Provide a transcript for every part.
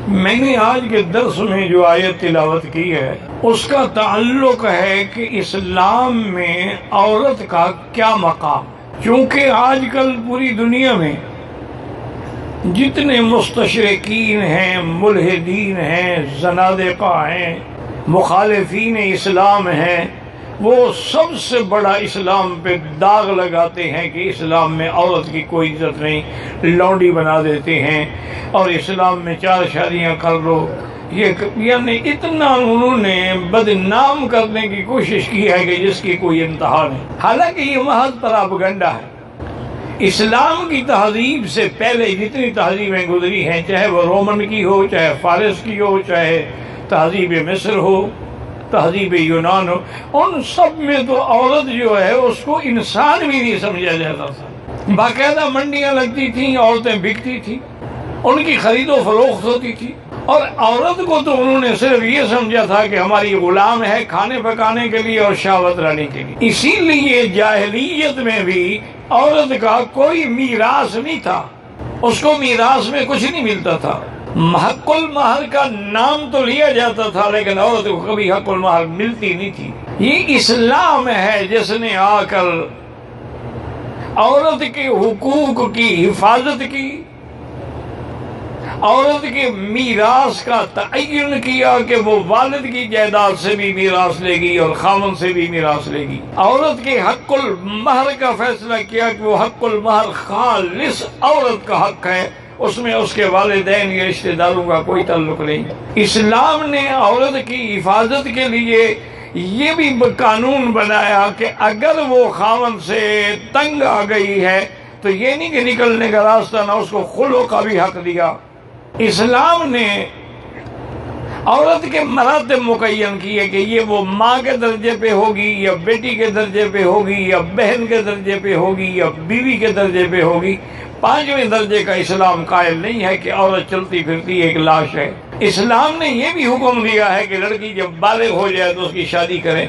میں نے آج کے درس میں جو آیت تلاوت کی ہے اس کا تعلق ہے کہ اسلام میں عورت کا کیا مقام، کیونکہ آج کل پوری دنیا میں جتنے مستشرقین ہیں، ملحدین ہیں، زنادقہ ہیں، مخالفین اسلام ہیں، وہ سب سے بڑا اسلام پہ داغ لگاتے ہیں کہ اسلام میں عورت کی کوئی عزت نہیں، لونڈی بنا دیتے ہیں، اور اسلام میں 4 شادیاں کر لو۔ یعنی اتنا انہوں نے بدنام کرنے کی کوشش کی ہے کہ جس کی کوئی انتہا نہیں، حالانکہ یہ محض پراپگنڈا ہے۔ اسلام کی تہذیب سے پہلے جتنی تہذیبیں گزری ہیں، چاہے وہ رومن کی ہو، چاہے فارس کی ہو، چاہے تہذیب مصر ہو، تہذیب یونان ہو، ان سب میں تو عورت جو ہے اس کو انسان بھی نہیں سمجھا جاتا تھا۔ باقاعدہ منڈیاں لگتی تھیں، عورتیں بکتی تھیں، ان کی خرید و فروخت ہوتی تھی، اور عورت کو تو انہوں نے صرف یہ سمجھا تھا کہ ہماری غلام ہے کھانے پکانے کے لیے اور شہوت لانے کے لیے۔ اسی لیے جاہلیت میں بھی عورت کا کوئی میراث نہیں تھا، اس کو میراث میں کچھ نہیں ملتا تھا۔ حق المہر کا نام تو لیا جاتا تھا لیکن عورت کو کبھی حق المہر ملتی نہیں تھی۔ یہ اسلام ہے جس نے آ کر عورت کے حقوق کی حفاظت کی، عورت کے میراث کا تعین کیا کہ وہ والد کی جائیداد سے بھی میراث لے گی اور خاوند سے بھی میراث لے گی۔ عورت کے حق المہر کا فیصلہ کیا کہ وہ حق المہر خالص عورت کا حق ہے، اس میں اس کے والدین یا رشتہ داروں کا کوئی تعلق نہیں۔ اسلام نے عورت کی حفاظت کے لیے یہ بھی قانون بنایا کہ اگر وہ خاوند سے تنگ آ گئی ہے تو یہ نہیں کہ نکلنے کا راستہ نہ، اس کو خلع کا بھی حق دیا۔ اسلام نے عورت کے مراتب مقین کیے کہ یہ وہ ماں کے درجے پہ ہوگی یا بیٹی کے درجے پہ ہوگی یا بہن کے درجے پہ ہوگی یا بیوی کے درجے پہ ہوگی۔ 5ویں درجے کا اسلام قائل نہیں ہے کہ عورت چلتی پھرتی ایک لاش ہے۔ اسلام نے یہ بھی حکم دیا ہے کہ لڑکی جب بالغ ہو جائے تو اس کی شادی کریں۔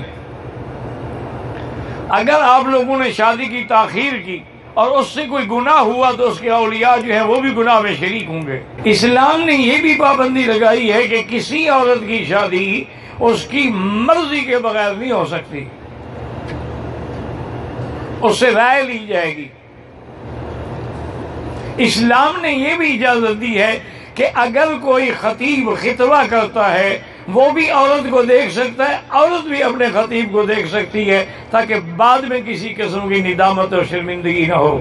اگر آپ لوگوں نے شادی کی تاخیر کی اور اس سے کوئی گناہ ہوا تو اس کے اولیاء جو ہیں وہ بھی گناہ میں شریک ہوں گے۔ اسلام نے یہ بھی پابندی لگائی ہے کہ کسی عورت کی شادی اس کی مرضی کے بغیر نہیں ہو سکتی، اس سے رائے لی جائے گی۔ اسلام نے یہ بھی اجازت دی ہے کہ اگر کوئی خطیب خطبہ کرتا ہے وہ بھی عورت کو دیکھ سکتا ہے، عورت بھی اپنے خطیب کو دیکھ سکتی ہے، تاکہ بعد میں کسی قسم کی ندامت اور شرمندگی نہ ہو۔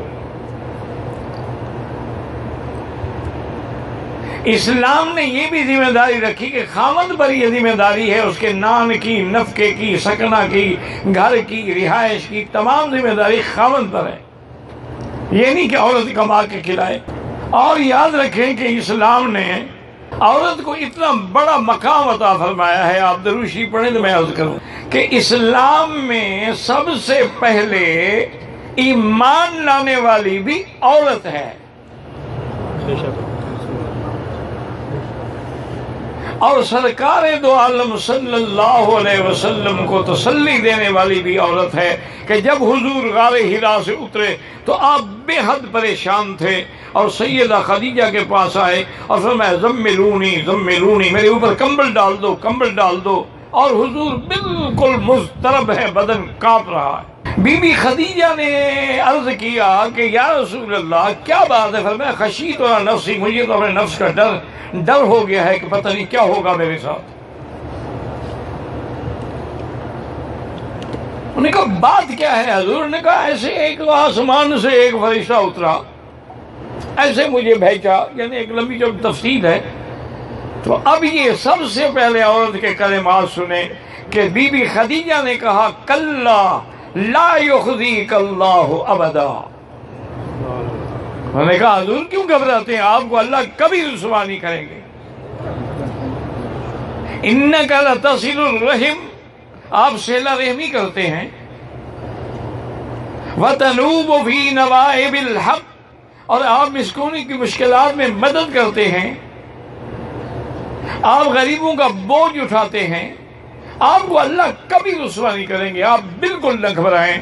اسلام نے یہ بھی ذمہ داری رکھی کہ خاوند پر یہ ذمہ داری ہے اس کے نان کی، نفقے کی، سکنہ کی، گھر کی، رہائش کی تمام ذمہ داری خاوند پر ہے، یہ نہیں کہ عورت کما کے کھلائے۔ اور یاد رکھیں کہ اسلام نے عورت کو اتنا بڑا مقام عطا فرمایا ہے، آپ دروشی پڑھیں تو میں عرض کروں کہ اسلام میں سب سے پہلے ایمان لانے والی بھی عورت ہے، اور سرکار دو عالم صلی اللہ علیہ وسلم کو تسلی دینے والی بھی عورت ہے کہ جب حضور غار حرا سے اترے تو آپ بے حد پریشان تھے اور سیدہ خدیجہ کے پاس آئے اور فرمایا زملونی زملونی، میرے اوپر کمبل ڈال دو، کمبل ڈال دو، اور حضور بالکل مضطرب ہے، بدن کانپ رہا ہے۔ بی بی خدیجہ نے عرض کیا کہ یا رسول اللہ کیا بات ہے؟ فرمایا خشیت علی نفسی، مجھے تو اپنے نفس کا ڈر ہو گیا ہے کہ پتہ نہیں کیا ہوگا میرے ساتھ۔ انہوں نے کہا بات کیا ہے حضور؟ نے کہا ایسے ایک آسمان سے ایک فرشتہ اترا، ایسے مجھے بھیجا، یعنی ایک لمبی جو تفصیل ہے۔ تو اب یہ سب سے پہلے عورت کے کلمات سنیں کہ بی بی خدیجہ نے کہا کلا لا یخزیک اللہ ابدا۔ انہوں نے کہا حضور کیوں گھبراتے ہیں، آپ کو اللہ کبھی رسوا نہیں کریں گے۔ انک لتصل الرحم، آپ صلہ رحمی کرتے ہیں، وتنوب فی نوائب الحق، اور آپ مسکینوں کی مشکلات میں مدد کرتے ہیں، آپ غریبوں کا بوجھ اٹھاتے ہیں، آپ کو اللہ کبھی رسوا نہیں کریں گے، آپ بالکل نہ گھبرائیں۔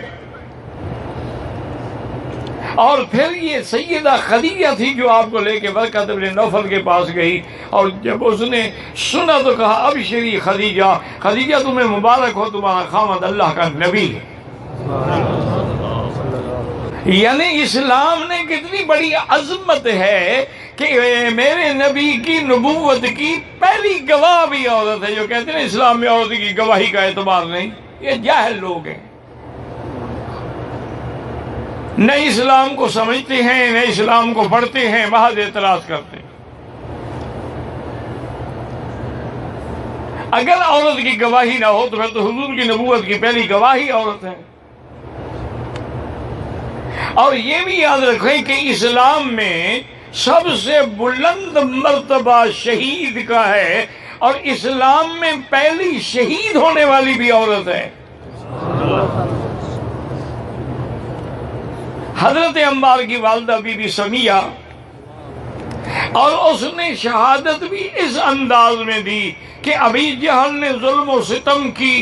اور پھر یہ سیدہ خدیجہ تھی جو آپ کو لے کے ورقہ بن نوفل کے پاس گئی، اور جب اس نے سنا تو کہا ابشری خدیجہ، خدیجہ تمہیں مبارک ہو، تمہارا خاوند اللہ کا نبی ہے۔ یعنی اسلام نے کتنی بڑی عظمت ہے کہ میرے نبی کی نبوت کی پہلی گواہ بھی عورت ہے۔ جو کہتے ہیں اسلام میں عورت کی گواہی کا اعتبار نہیں، یہ جاہل لوگ ہیں، نہ اسلام کو سمجھتے ہیں نہ اسلام کو پڑھتے ہیں، محض اعتراض کرتے ہیں۔ اگر عورت کی گواہی نہ ہو تو پھر تو حضور کی نبوت کی پہلی گواہی عورت ہے۔ اور یہ بھی یاد رکھیں کہ اسلام میں سب سے بلند مرتبہ شہید کا ہے، اور اسلام میں پہلی شہید ہونے والی بھی عورت ہے۔ حضرت عمار کی والدہ بی بی سمیہ، اور اس نے شہادت بھی اس انداز میں دی کہ ابی جہل نے ظلم و ستم کی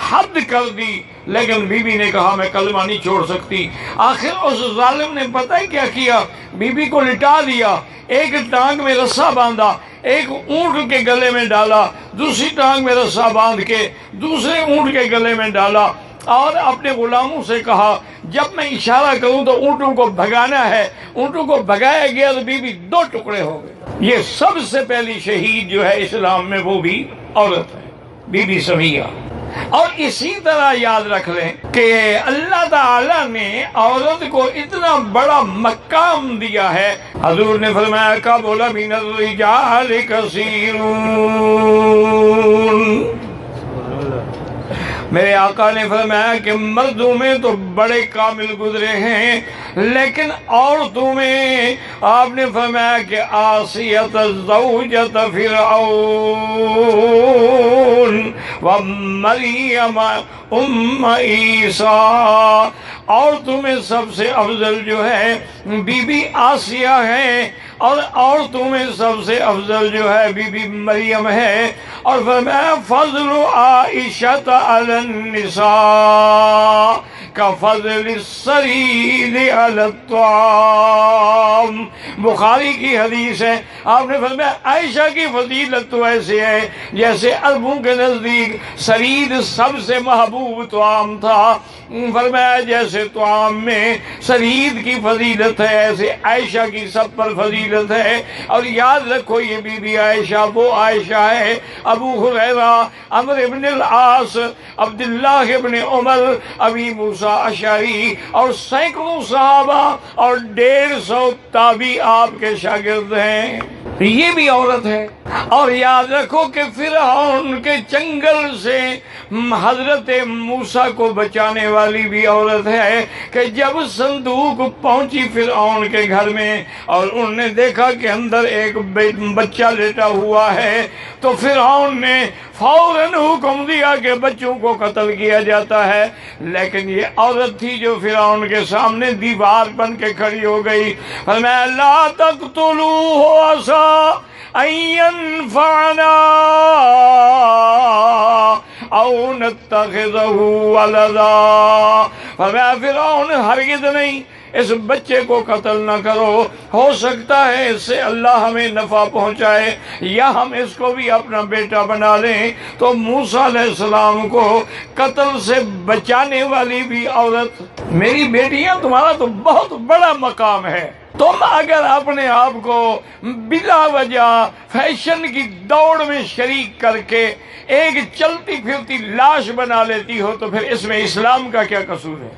حد کر دی، لیکن بی بی نے کہا میں کلمہ نہیں چھوڑ سکتی۔ آخر اس ظالم نے پتہ ہے کیا کیا؟ بی بی کو لٹا دیا، ایک ٹانگ میں رسا باندھا، ایک اونٹ کے گلے میں ڈالا، دوسری ٹانگ میں رسا باندھ کے دوسرے اونٹ کے گلے میں ڈالا، اور اپنے غلاموں سے کہا جب میں اشارہ کروں تو اونٹوں کو بھگانا ہے۔ اونٹوں کو بھگایا گیا تو بی بی دو ٹکڑے ہو گئے۔ یہ سب سے پہلی شہید جو ہے اسلام میں وہ بھی عورت ہے، بی بی سمیہ۔ اور اسی طرح یاد رکھ لیں کہ اللہ تعالیٰ نے عورت کو اتنا بڑا مقام دیا ہے۔ حضور نے فرمایا قبل من الرجال کثیرون، میرے آقا نے فرمایا کہ مردوں میں تو بڑے کامل گزرے ہیں، لیکن عورتوں میں آپ نے فرمایا کہ آسیۃ زوجۃ فرعون ومریم ام عیسیٰ، عورتوں میں سب سے افضل جو ہے بی بی آسیہ ہے، اور عورتوں میں سب سے افضل جو ہے بی بی مریم ہے۔ اور فرمایا فضل عائشہ علی النساء کفضل السرید علی الطعام، بخاری کی حدیث ہے۔ آپ نے فرمایا عائشہ کی فضیلت تو ایسے ہے جیسے عربوں کے نزدیک سرید سب سے محبوب طعام تھا، فرمایا جیسے طعام میں سرید کی فضیلت ہے ایسے عائشہ کی سب پر فضیلت ہے۔ اور یاد رکھو یہ بی بی عائشہ وہ عائشہ ہے ابو ہریرہ، عمرو بن العاص، عبداللہ ابن عمر، ابی موسیٰ اشعری اور سینکڑوں صحابہ اور 150 تابعی آپ کے شاگرد ہیں، یہ بھی عورت ہے۔ اور یاد رکھو کہ فرعون کے چنگل سے حضرت موسیٰ کو بچانے والی بھی عورت ہے، کہ جب صندوق پہنچی فرعون کے گھر میں اور انہوں نے دیکھا کہ اندر ایک بچہ لیٹا ہوا ہے، تو فرعون نے فوراً حکم دیا کہ بچوں کو قتل کیا جاتا ہے، لیکن یہ عورت تھی جو فرعون کے سامنے دیوار بن کے کھڑی ہو گئی۔ فرمایا لا تقتلوه عسى ان ينفعنا او نتخذه ولدا، فرمایا فرعون ہرگز نہیں اس بچے کو قتل نہ کرو، ہو سکتا ہے اس سے اللہ ہمیں نفع پہنچائے یا ہم اس کو بھی اپنا بیٹا بنا لیں۔ تو موسیٰ علیہ السلام کو قتل سے بچانے والی بھی عورت۔ میری بیٹیاں تمہارا تو بہت بڑا مقام ہے، تم اگر اپنے آپ کو بلا وجہ فیشن کی دوڑ میں شریک کر کے ایک چلتی پھرتی لاش بنا لیتی ہو تو پھر اس میں اسلام کا کیا قصور ہے؟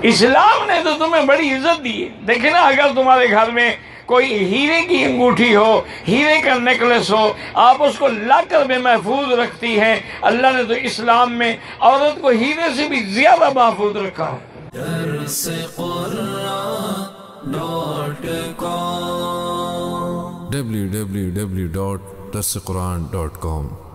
اسلام نے تو تمہیں بڑی عزت دی ہے۔ دیکھیں نا، اگر تمہارے گھر میں کوئی ہیرے کی انگوٹھی ہو، ہیرے کا نیکلس ہو، آپ اس کو لاکر میں محفوظ رکھتی ہیں، اللہ نے تو اسلام میں عورت کو ہیرے سے بھی زیادہ محفوظ رکھا ہے۔ www.darsequran.com